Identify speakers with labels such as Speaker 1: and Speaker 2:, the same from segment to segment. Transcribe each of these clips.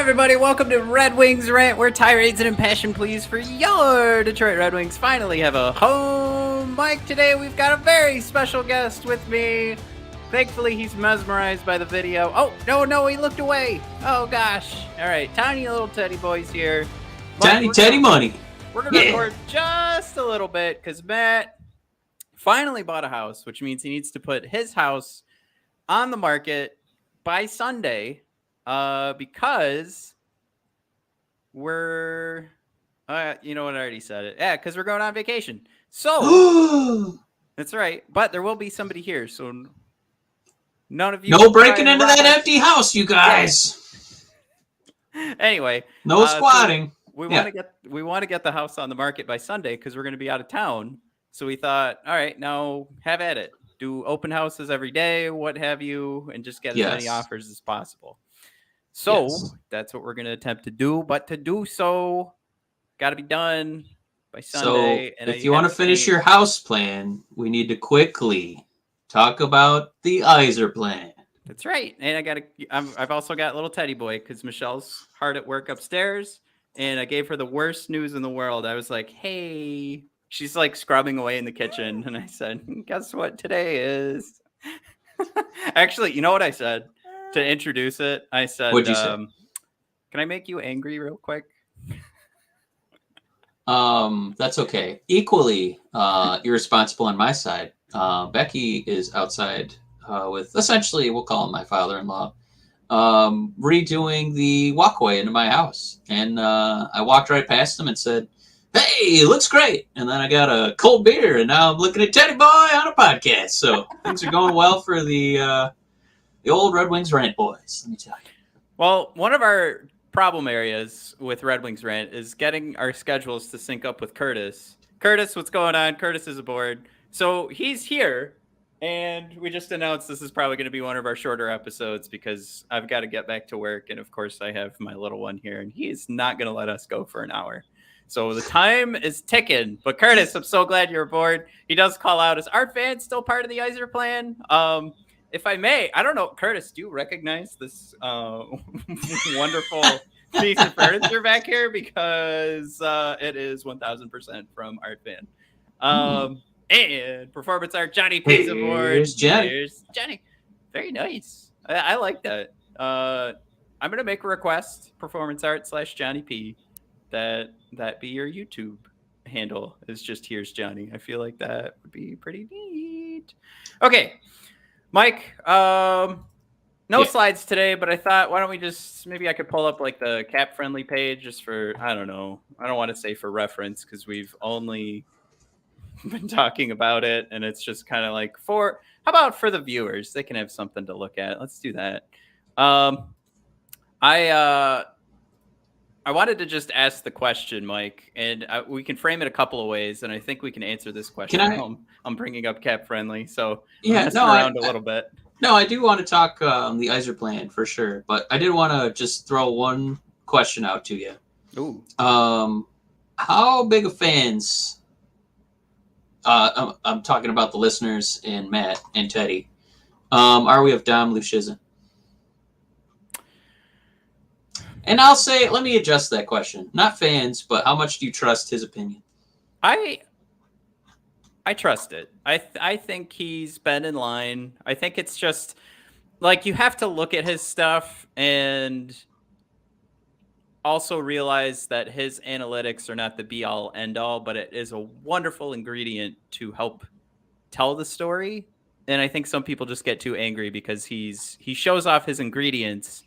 Speaker 1: everybody, welcome to Red Wings Rant, where tirades and impassioned pleas for your Detroit Red Wings finally have a home. Mike, today we've got a very special guest with me. Thankfully, he's mesmerized by the video. Oh, no, he looked away. Oh, gosh. All right, tiny little teddy boys here.
Speaker 2: Tiny teddy money.
Speaker 1: We're going to record just a little bit because Matt finally bought a house, which means he needs to put his house on the market by Sunday. Because we're, you know what, I already said it. Yeah, because we're going on vacation. So, that's right. But there will be somebody here, so none of you.
Speaker 2: No breaking into that empty house, you guys.
Speaker 1: Anyway.
Speaker 2: No squatting.
Speaker 1: So we want to get the house on the market by Sunday because we're going to be out of town. So we thought, all right, now have at it. Do open houses every day, what have you, and just get as many offers as possible. So that's what we're going to attempt to do. But to do so, got to be done by Sunday.
Speaker 2: So if you want to finish your house plan, we need to quickly talk about the Yzerplan.
Speaker 1: That's right. And I've also got little teddy boy because Michelle's hard at work upstairs. And I gave her the worst news in the world. I was like, hey, she's like scrubbing away in the kitchen. And I said, guess what today is? Actually, you know what I said? To introduce it, I said,
Speaker 2: What'd you say?
Speaker 1: Can I make you angry real quick?
Speaker 2: That's okay. Equally irresponsible on my side. Becky is outside with essentially, we'll call him my father-in-law, redoing the walkway into my house. And I walked right past him and said, hey, looks great. And then I got a cold beer, and now I'm looking at Teddy Boy on a podcast. So things are going well for the old Red Wings Rant boys, let me tell you.
Speaker 1: Well, one of our problem areas with Red Wings Rant is getting our schedules to sync up with Curtis. Curtis, what's going on? Curtis is aboard. So he's here, and we just announced this is probably going to be one of our shorter episodes because I've got to get back to work, and of course I have my little one here, and he is not going to let us go for an hour. So the time is ticking. But Curtis, I'm so glad you're aboard. He does call out, is Art Van still part of the Yzerplan? If I may, I don't know, Curtis, do you recognize this wonderful piece of furniture back here? Because it is 1,000% from Art Van. And performance art, Johnny P's aboard.
Speaker 2: Here's Johnny.
Speaker 1: Here's Johnny. Very nice. I like that. I'm going to make a request, performance art / Johnny P, that be your YouTube handle is just here's Johnny. I feel like that would be pretty neat. Okay. Mike, no slides today, but I thought, why don't we just, maybe I could pull up like the cap friendly page just for, I don't know. I don't want to say for reference because we've only been talking about it. And it's just kind of like how about for the viewers? They can have something to look at. Let's do that. I wanted to just ask the question, Mike, and we can frame it a couple of ways, and I think we can answer this question. I'm bringing up cap friendly, so around a little bit.
Speaker 2: No, I do want to talk the Yzerplan for sure, but I did want to just throw one question out to you.
Speaker 1: Ooh.
Speaker 2: How big of fans? I'm talking about the listeners and Matt and Teddy. Are we of Dom Luszczyszyn? And I'll say, let me adjust that question. Not fans, but how much do you trust his opinion?
Speaker 1: I trust it. I think he's been in line. I think it's just like you have to look at his stuff and also realize that his analytics are not the be all end all, but it is a wonderful ingredient to help tell the story. And I think some people just get too angry because he shows off his ingredients.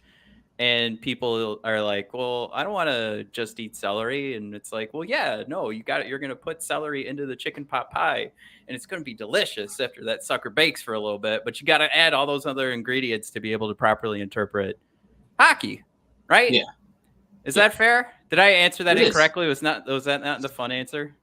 Speaker 1: And people are like, well, I don't want to just eat celery. And it's like, well, yeah, no, you got it. You're going to put celery into the chicken pot pie and it's going to be delicious after that sucker bakes for a little bit. But you got to add all those other ingredients to be able to properly interpret hockey. Right.
Speaker 2: Yeah.
Speaker 1: Is that fair? Did I answer that incorrectly? Was that not the fun answer?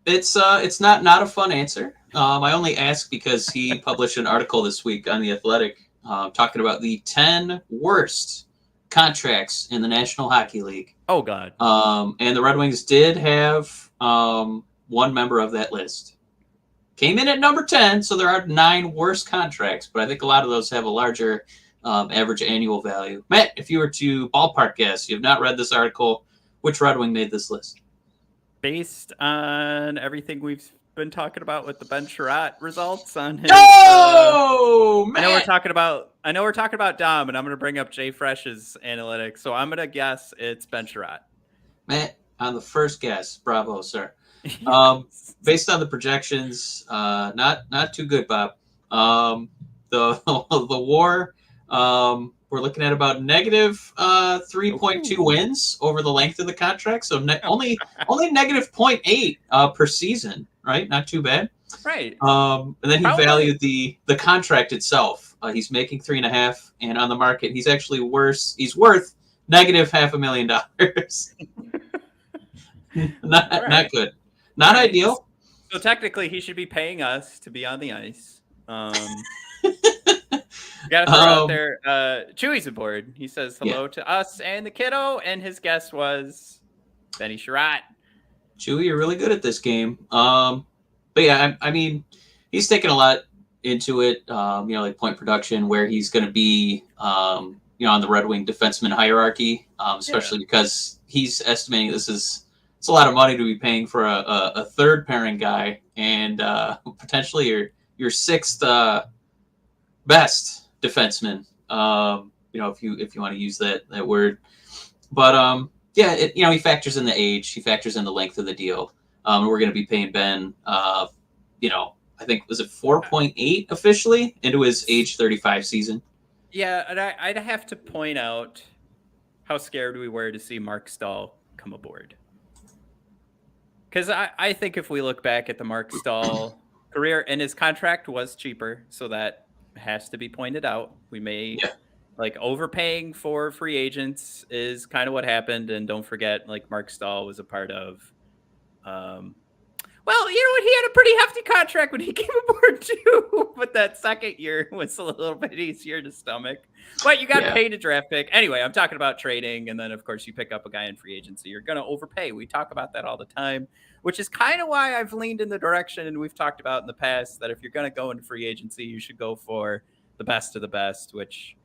Speaker 2: It's not a fun answer. I only ask because he published an article this week on The Athletic talking about the 10 worst contracts in the National Hockey League.
Speaker 1: Oh God.
Speaker 2: And the Red Wings did have one member of that list. Came in at number 10, so there are 9 worst contracts, but I think a lot of those have a larger average annual value. Matt, if you were to ballpark guess, you have not read this article, which Red Wing made this list?
Speaker 1: Based on everything we've been talking about with the Ben Chiarot results on his.
Speaker 2: Oh, Matt!
Speaker 1: I know we're talking about Dom, and I'm going to bring up Jay Fresh's analytics. So I'm going to guess it's Ben Chiarot.
Speaker 2: Matt, on the first guess, bravo, sir.
Speaker 1: Yes.
Speaker 2: Based on the projections, not too good, Bob. The WAR, we're looking at about negative 3.2 wins over the length of the contract, so only negative 0.8 per season, right? Not too bad.
Speaker 1: Right.
Speaker 2: And then he valued the contract itself. He's making 3.5, and on the market, he's actually worse. He's worth negative $500,000. Not good. Not ideal.
Speaker 1: So technically, he should be paying us to be on the ice. Got to throw out there. Chewy's aboard. He says hello to us and the kiddo, and his guess was Benny Chiarot.
Speaker 2: Chewy, you're really good at this game. But yeah, I mean, he's taken a lot into it. Like point production, where he's going to be, on the Red Wing defenseman hierarchy, especially because he's estimating it's a lot of money to be paying for a third pairing guy and potentially your sixth best defenseman. If you want to use that word, but he factors in the age, he factors in the length of the deal. We're going to be paying Ben, I think was it 4.8 officially into his age 35 season.
Speaker 1: Yeah, and I'd have to point out how scared we were to see Mark Stahl come aboard. Because I think if we look back at the Mark Stahl career, and his contract was cheaper, so that has to be pointed out. We may overpaying for free agents is kind of what happened, and don't forget, Mark Stahl was a part of. He had a pretty hefty contract when he came aboard too, but that second year was a little bit easier to stomach. But you got paid a draft pick. Anyway, I'm talking about trading, and then of course you pick up a guy in free agency. You're going to overpay. We talk about that all the time, which is kind of why I've leaned in the direction, and we've talked about in the past, that if you're going to go into free agency, you should go for the best of the best, which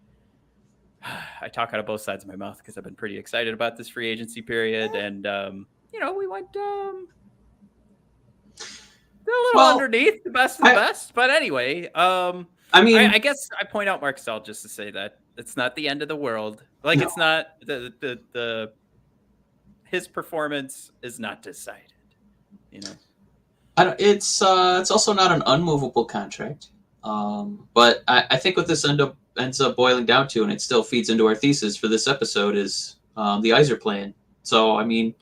Speaker 1: I talk out of both sides of my mouth because I've been pretty excited about this free agency period. And, we went a little underneath the best of the best. But anyway, I guess I point out Mark Stahl just to say that it's not the end of the world. It's not his performance is not decided.
Speaker 2: It's also not an unmovable contract. But I think what this ends up boiling down to, and it still feeds into our thesis for this episode, is the Yzerplan. So, I mean,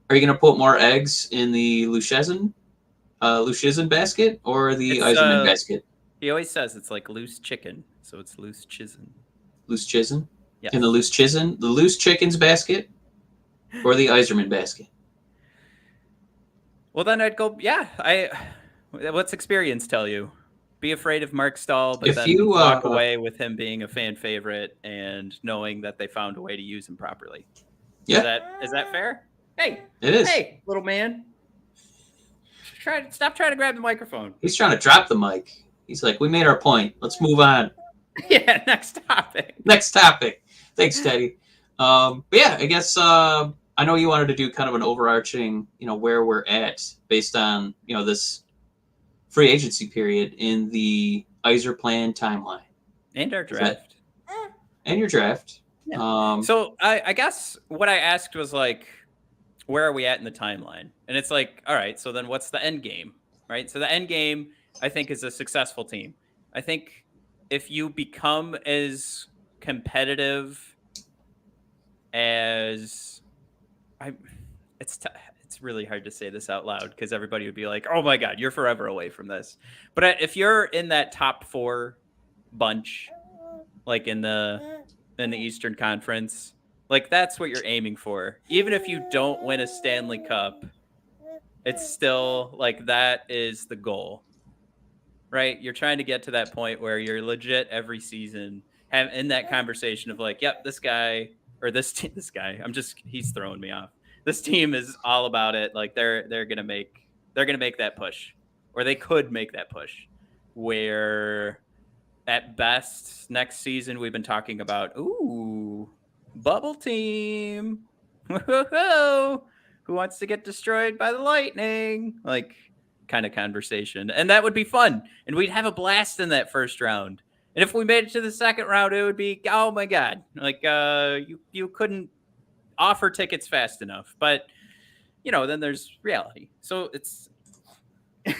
Speaker 2: are you going to put more eggs in the Lucizen basket or the Yzerman basket?
Speaker 1: He always says it's like loose chicken, so it's loose chizen.
Speaker 2: Loose chizen?
Speaker 1: Yeah.
Speaker 2: In the loose chicken's basket or the Yzerman basket?
Speaker 1: Well, then I'd go, what's experience tell you? Be afraid of Mark Stahl, but then walk away with him being a fan favorite and knowing that they found a way to use him properly.
Speaker 2: Yeah.
Speaker 1: Is that fair? Hey.
Speaker 2: It is.
Speaker 1: Hey, little man. Stop trying to grab the microphone.
Speaker 2: He's trying to drop the mic. He's like, we made our point. Let's move on.
Speaker 1: Yeah, next topic.
Speaker 2: Thanks, Teddy. But yeah, I guess I know you wanted to do kind of an overarching, where we're at based on, this free agency period in the Yzerplan timeline.
Speaker 1: And our draft.
Speaker 2: And your draft.
Speaker 1: Yeah. So I guess what I asked was where are we at in the timeline? And it's all right, so then what's the end game, right? So the end game, I think, is a successful team. I think if you become as competitive as it's really hard to say this out loud because everybody would be like, oh my God, you're forever away from this. But if you're in that top 4 bunch, in the Eastern Conference, that's what you're aiming for. Even if you don't win a Stanley Cup, it's still that is the goal, right? You're trying to get to that point where you're legit every season in that conversation of yep, this guy or this guy, he's throwing me off. This team is all about it. They're gonna make that push, or they could make that push, where at best, next season we've been talking about, bubble team. Who wants to get destroyed by the Lightning? Like, kind of conversation. And that would be fun. And we'd have a blast in that first round. And if we made it to the second round, it would be, oh my God. Like, you couldn't offer tickets fast enough. But, then there's reality. So it's all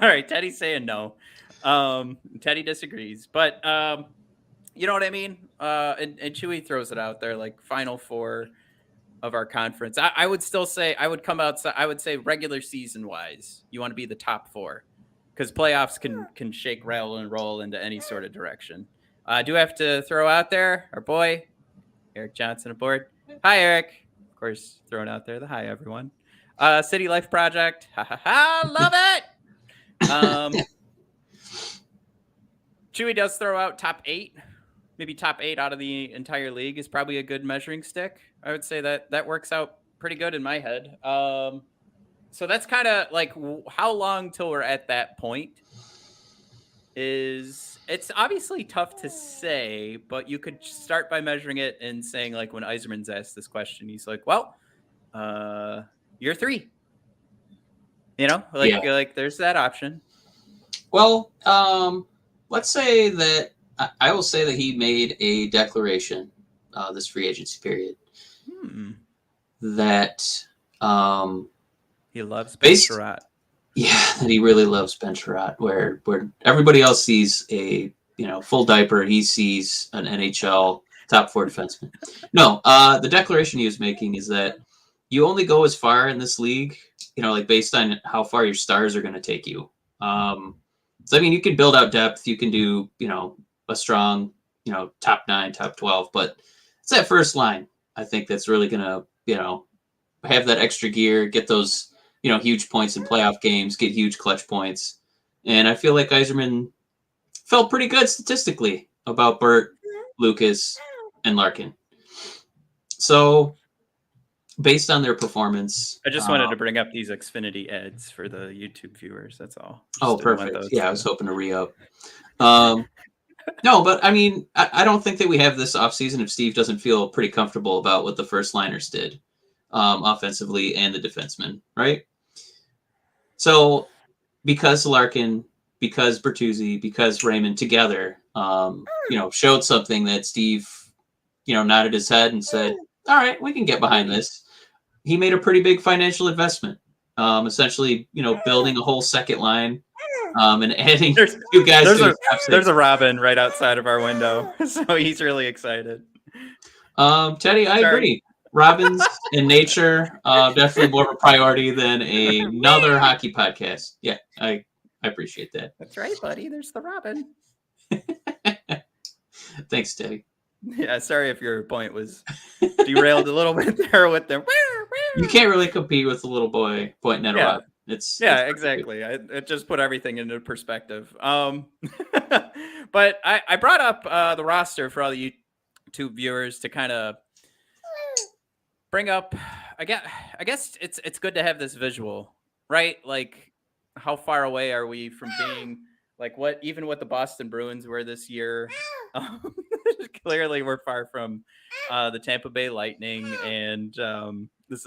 Speaker 1: right. Teddy's saying no. Teddy disagrees. But you know what I mean? And Chewy throws it out there, like Final Four of our conference. I would still say I would come outside. I would say regular season wise, you want to be the top 4 because playoffs can shake, rattle, and roll into any sort of direction. I do have to throw out there our boy Eric Johnson aboard. Hi, Eric. Of course, throwing out there the hi everyone. City Life Project. Ha ha ha! Love it. Chewy does throw out top 8. Maybe top 8 out of the entire league is probably a good measuring stick. I would say that works out pretty good in my head. So that's kind of like how long till we're at that point it's obviously tough to say, but you could start by measuring it and saying, like, when Yzerman's asked this question, he's like, well, you're 3. Like there's that option.
Speaker 2: Well, let's say that I will say that he made a declaration this free agency period that
Speaker 1: he loves Ben Chiarot.
Speaker 2: Yeah, that he really loves Ben Chiarot. Where everybody else sees a full diaper, he sees an NHL top 4 defenseman. No, the declaration he was making is that you only go as far in this league, like based on how far your stars are going to take you. So I mean, you can build out depth, you can do a strong, top 9, top 12, but it's that first line, I think, that's really going to, have that extra gear, get those, huge points in playoff games, get huge clutch points. And I feel like Yzerman felt pretty good statistically about Bert, Lucas, and Larkin. So based on their performance.
Speaker 1: I just wanted to bring up these Xfinity ads for the YouTube viewers. That's all.
Speaker 2: Perfect. Yeah, I was hoping to re-up. No, but I mean, I don't think that we have this offseason if Steve doesn't feel pretty comfortable about what the first liners did offensively and the defensemen, right? So because Larkin, because Bertuzzi, because Raymond together, showed something that Steve, nodded his head and said, all right, we can get behind this. He made a pretty big financial investment, essentially, building a whole second line. And adding 2 guys.
Speaker 1: There's a robin right outside of our window, so he's really excited.
Speaker 2: Teddy, I agree. Robins in nature, definitely more of a priority than another hockey podcast. Yeah, I appreciate that.
Speaker 1: That's right, buddy. There's the robin.
Speaker 2: Thanks, Teddy.
Speaker 1: Yeah, sorry if your point was derailed a little bit there with the.
Speaker 2: You can't really compete with the little boy pointing at a robin. It's
Speaker 1: exactly. It just put everything into perspective. But I brought up the roster for all the YouTube viewers to kind of bring up. I guess it's good to have this visual, right? Like, how far away are we from being like what the Boston Bruins were this year? Clearly, we're far from the Tampa Bay Lightning, and this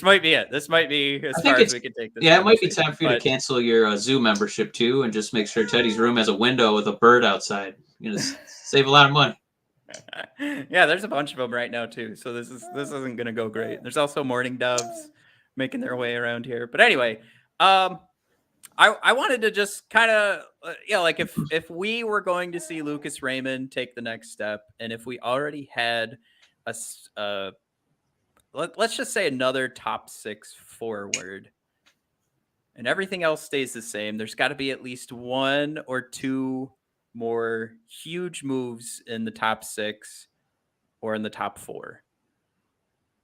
Speaker 1: might be it. This might be as far as we can take this.
Speaker 2: Yeah, it might be time for you to cancel your Zoo membership too, and just make sure Teddy's room has a window with a bird outside. You're gonna save a lot of money.
Speaker 1: Yeah, there's a bunch of them right now too, so this isn't gonna go great. There's also mourning doves making their way around here. But anyway, I wanted to just kind of like if we were going to see Lucas Raymond take the next step, and if we already had let's just say another top 6 forward, and everything else stays the same, there's got to be at least 1 or 2 more huge moves in the top 6 or in the top 4.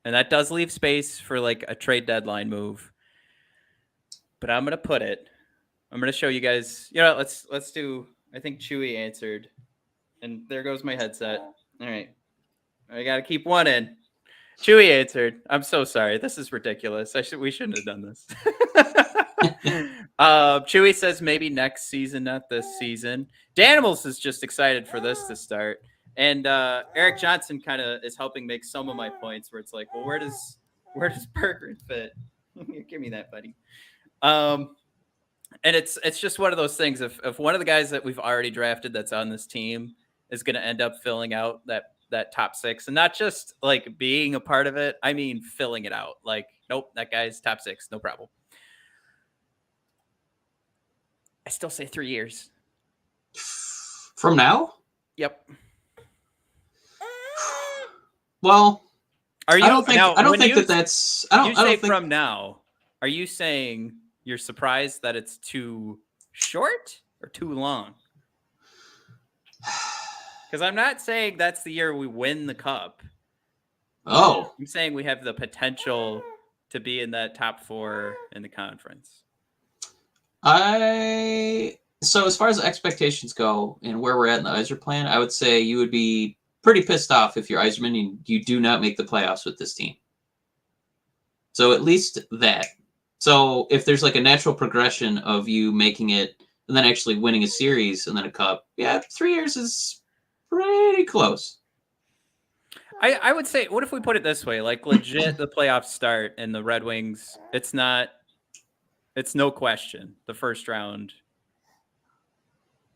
Speaker 1: And that does leave space for like a trade deadline move. But I'm going to show you guys, let's do, I think Chewy answered. And there goes my headset. All right. I got to keep one in. Chewy answered. I'm so sorry. This is ridiculous. We shouldn't have done this. Chewy says maybe next season, not this season. Danimals is just excited for this to start. And Eric Johnson kind of is helping make some of my points where it's like, well, where does Berggren fit? Give me that, buddy. And it's just one of those things. If one of the guys that we've already drafted that's on this team is going to end up filling out that top 6, and not just like being a part of it, I mean filling it out. Like, nope, that guy's top 6, no problem. I still say 3 years.
Speaker 2: From now?
Speaker 1: Yep.
Speaker 2: Well,
Speaker 1: are you?
Speaker 2: I don't think.
Speaker 1: Now,
Speaker 2: I don't think
Speaker 1: you,
Speaker 2: that's. I don't.
Speaker 1: You
Speaker 2: I
Speaker 1: say
Speaker 2: don't think,
Speaker 1: from now. Are you saying you're surprised that it's too short or too long? Because I'm not saying that's the year we win the cup.
Speaker 2: Oh,
Speaker 1: I'm saying we have the potential to be in that top 4 in the conference.
Speaker 2: So as far as expectations go and where we're at in the Yzerplan, I would say you would be pretty pissed off if you're Yzerman and you do not make the playoffs with this team. So at least that. So if there's like a natural progression of you making it and then actually winning a series and then a cup, yeah, 3 years is pretty close.
Speaker 1: I would say, what if we put it this way? Like, legit, the playoffs start and the Red Wings, it's no question. The first round,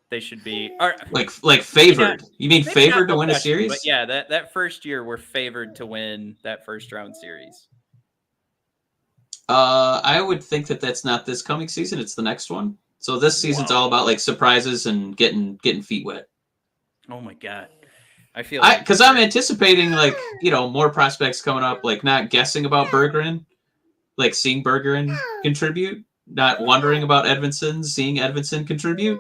Speaker 1: they should be
Speaker 2: like favored. You mean favored to win a series?
Speaker 1: But yeah, that first year we're favored to win that first round series.
Speaker 2: I would think that that's not this coming season. It's the next one. So this season's all about like surprises and getting feet wet.
Speaker 1: Oh my god. I feel
Speaker 2: because I'm anticipating like, more prospects coming up, like not guessing about Berggren, like seeing Berggren contribute, not wondering about Edvinsson, seeing Edvinsson contribute.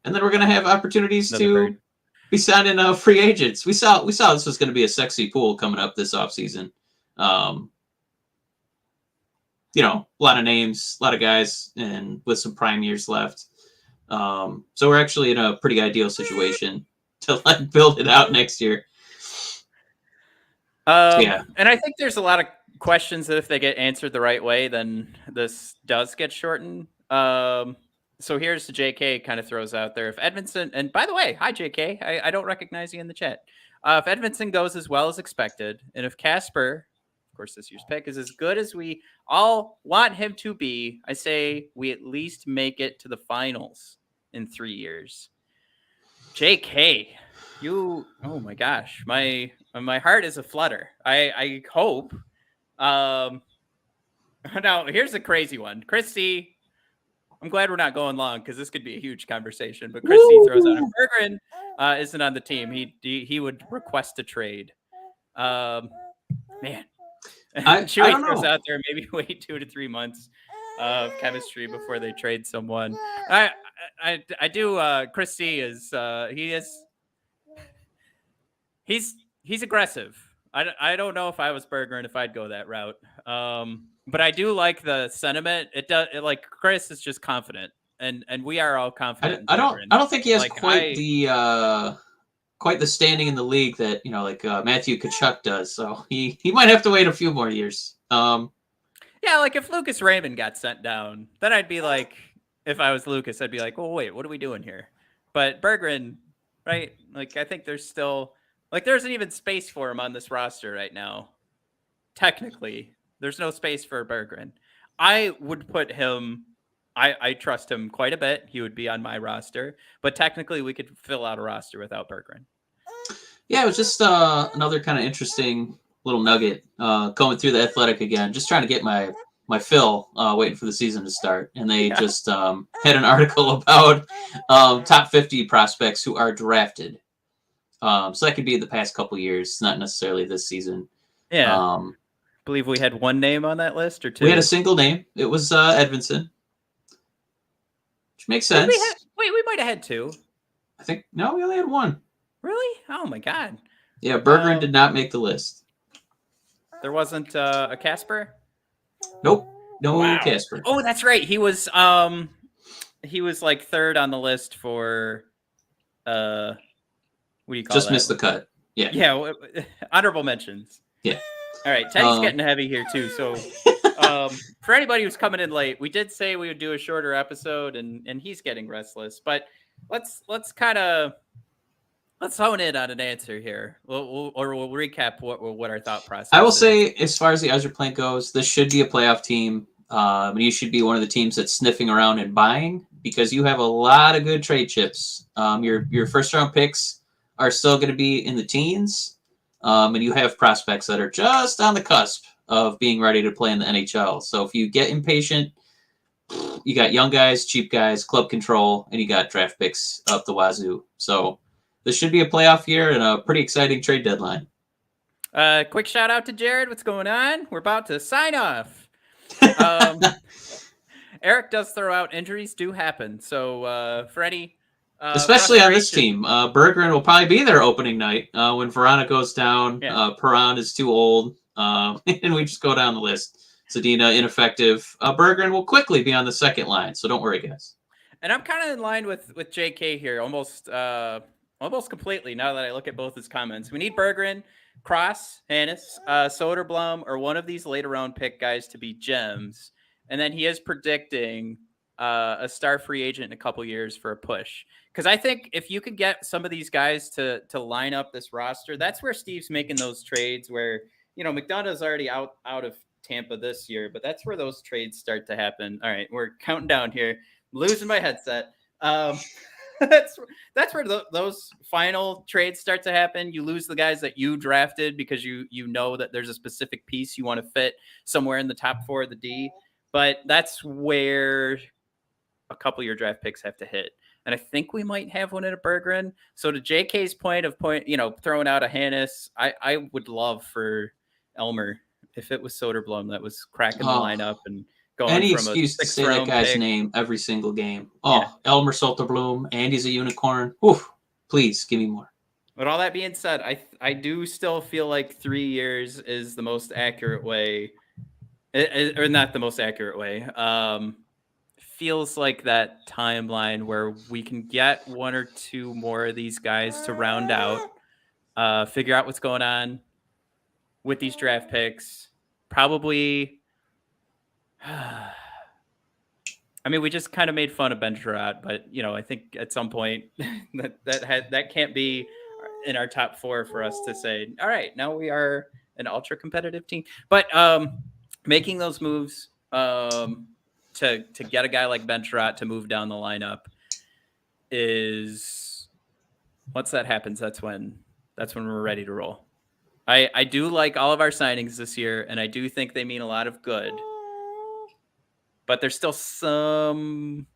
Speaker 2: And then we're going to have opportunities to be signing free agents. We saw this was going to be a sexy pool coming up this offseason. A lot of names, a lot of guys, and with some prime years left. So we're actually in a pretty ideal situation to like build it out next year.
Speaker 1: Yeah. And I think there's a lot of questions that if they get answered the right way, then this does get shortened. So here's the JK kind of throws out there. If Edvinsson, and by the way, hi JK, I don't recognize you in the chat. If Edvinsson goes as well as expected, and if Casper, of course this year's pick, is as good as we all want him to be, I say we at least make it to the finals in 3 years. JK, oh my gosh, my heart is a flutter. I hope. Now here's a crazy one. Christy, I'm glad we're not going long because this could be a huge conversation. But Christy throws out if Berggren isn't on the team, he would request a trade. Man, Chewy throws out there maybe wait 2 to 3 months of chemistry before they trade someone. I do. Christy is he's aggressive. I don't know if I was Berggren if I'd go that route. But I do like the sentiment. Like Chris is just confident, and we are all confident.
Speaker 2: I don't think he has quite the standing in the league that Matthew Tkachuk does. So he might have to wait a few more years.
Speaker 1: Yeah, like if Lucas Raymond got sent down, then I'd be like, if I was Lucas, I'd be like, well, wait, what are we doing here? But Berggren, right? Like I think there's still there isn't even space for him on this roster right now. Technically, there's no space for Berggren. I would put him. I trust him quite a bit. He would be on my roster, but technically, we could fill out a roster without Berggren.
Speaker 2: Yeah, it was just another kind of interesting little nugget going through the Athletic again, just trying to get my fill, waiting for the season to start. And they just had an article about top 50 prospects who are drafted. So that could be the past couple years, not necessarily this season.
Speaker 1: Yeah. I believe we had one name on that list or two.
Speaker 2: We had a single name. It was Edvinsson. Which makes sense.
Speaker 1: We might have had two.
Speaker 2: I think, no, we only had one.
Speaker 1: Really? Oh, my God.
Speaker 2: Yeah, Berggren did not make the list.
Speaker 1: There wasn't a Casper?
Speaker 2: Nope. No Casper.
Speaker 1: Oh, that's right. He was like third on the list for what do you call
Speaker 2: Just
Speaker 1: that?
Speaker 2: missed the cut. Yeah.
Speaker 1: Yeah, honorable mentions.
Speaker 2: Yeah.
Speaker 1: All right, Teddy's getting heavy here too. So For anybody who's coming in late, we did say we would do a shorter episode, and he's getting restless. But let's hone in on an answer here. We'll recap what our thought process.
Speaker 2: I will
Speaker 1: is.
Speaker 2: say, as far as the Yzerplan goes, this should be a playoff team. You should be one of the teams that's sniffing around and buying, because you have a lot of good trade chips. Your first round picks are still going to be in the teens, and you have prospects that are just on the cusp of being ready to play in the NHL. So if you get impatient, you got young guys, cheap guys, club control, and you got draft picks up the wazoo. So this should be a playoff year and a pretty exciting trade deadline.
Speaker 1: Quick shout out to Jared. What's going on? We're about to sign off. Eric does throw out, injuries do happen. So for any
Speaker 2: especially on this team, Berggren will probably be there opening night when Verona goes down.
Speaker 1: Yeah.
Speaker 2: Perron is too old, and we just go down the list. Zadina ineffective. Berggren will quickly be on the second line, so don't worry, guys.
Speaker 1: And I'm kind of in line with JK here, almost completely. Now that I look at both his comments, we need Berggren, Cross, Hannes, Soderblom, or one of these later round pick guys to be gems. And then he is predicting a star free agent in a couple years for a push. Because I think if you could get some of these guys to line up this roster, that's where Steve's making those trades where, McDonough's already out of Tampa this year, but that's where those trades start to happen. All right, we're counting down here. I'm losing my headset. That's where those final trades start to happen. You lose the guys that you drafted because you know that there's a specific piece you want to fit somewhere in the top 4 of the D. But that's where a couple of your draft picks have to hit. And I think we might have one at a Berggren. So to JK's point, throwing out a Hannes, I would love for Elmer, if it was Soderblom that was cracking the lineup and going
Speaker 2: any
Speaker 1: from
Speaker 2: excuse to say that guy's name every single game. Oh, yeah. Elmer Soderblom, Andy's a unicorn. Oof, please give me more.
Speaker 1: But all that being said, I do still feel like 3 years is the most accurate way, or not the most accurate way. Feels like that timeline where we can get 1 or 2 more of these guys to round out, figure out what's going on with these draft picks. Probably, I mean, we just kind of made fun of Ben Chiarot, but I think at some point that can't be in our top 4 for us to say, all right, now we are an ultra competitive team. But making those moves to get a guy like Ben Chiarot to move down the lineup is once that happens, that's when we're ready to roll. I do like all of our signings this year, and I do think they mean a lot of good. But there's still some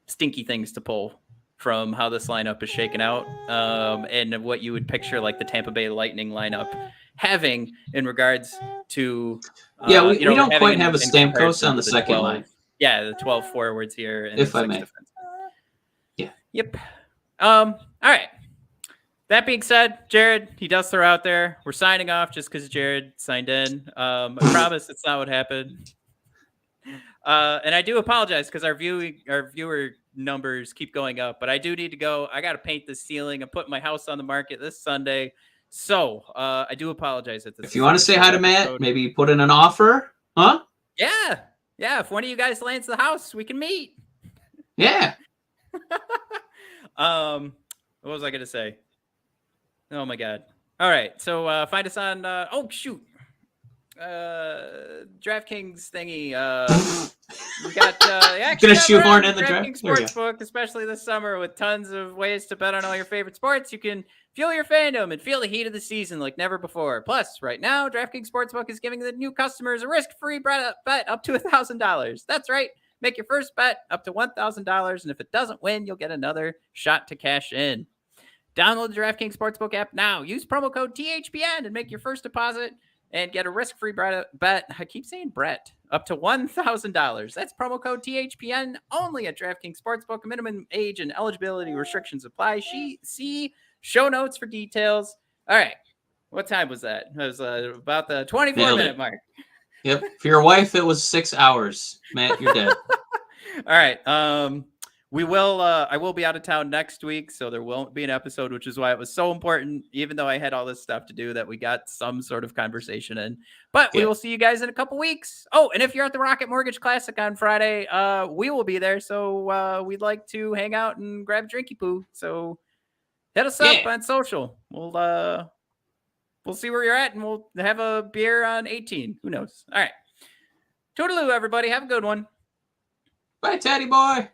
Speaker 1: stinky things to pull from how this lineup is shaken out, and what you would picture like the Tampa Bay Lightning lineup having in regards to
Speaker 2: we don't quite have a Stamkos on the second line.
Speaker 1: Yeah, the 12 forwards here, and
Speaker 2: if I may. Yeah.
Speaker 1: Yep. All right. That being said, Jared, he does throw out there, we're signing off just because Jared signed in. I promise it's not what happened. And I do apologize because our viewer numbers keep going up, but I do need to go. I got to paint the ceiling. I'm putting my house on the market this Sunday. So I do apologize. If
Speaker 2: you want to say hi to Matt, maybe put in an offer, huh?
Speaker 1: Yeah. Yeah. If one of you guys lands the house, we can meet.
Speaker 2: Yeah.
Speaker 1: What was I going to say? Oh my God. All right. So find us on, DraftKings thingy. We got
Speaker 2: gonna shoehorn in the
Speaker 1: DraftKings Sportsbook, especially this summer, with tons of ways to bet on all your favorite sports. You can fuel your fandom and feel the heat of the season like never before. Plus, right now, DraftKings Sportsbook is giving the new customers a risk-free bet up to $1,000. That's right. Make your first bet up to $1,000, and if it doesn't win, you'll get another shot to cash in. Download the DraftKings Sportsbook app now. Use promo code THPN and make your first deposit and get a risk-free bet. I keep saying Brett. Up to $1,000. That's promo code THPN only at DraftKings Sportsbook. Minimum age and eligibility restrictions apply. See show notes for details. All right. What time was that? It was about the 24-minute mark.
Speaker 2: Yep. For your wife, it was 6 hours. Matt, you're dead.
Speaker 1: All right. I will be out of town next week, so there won't be an episode, which is why it was so important, even though I had all this stuff to do, that we got some sort of conversation in. But we will see you guys in a couple weeks. Oh, and if you're at the Rocket Mortgage Classic on Friday, we will be there. So we'd like to hang out and grab drinky poo. So hit us up on social. We'll see where you're at, and we'll have a beer on 18. Who knows? All right. Toodaloo, everybody. Have a good one.
Speaker 2: Bye, Teddy boy.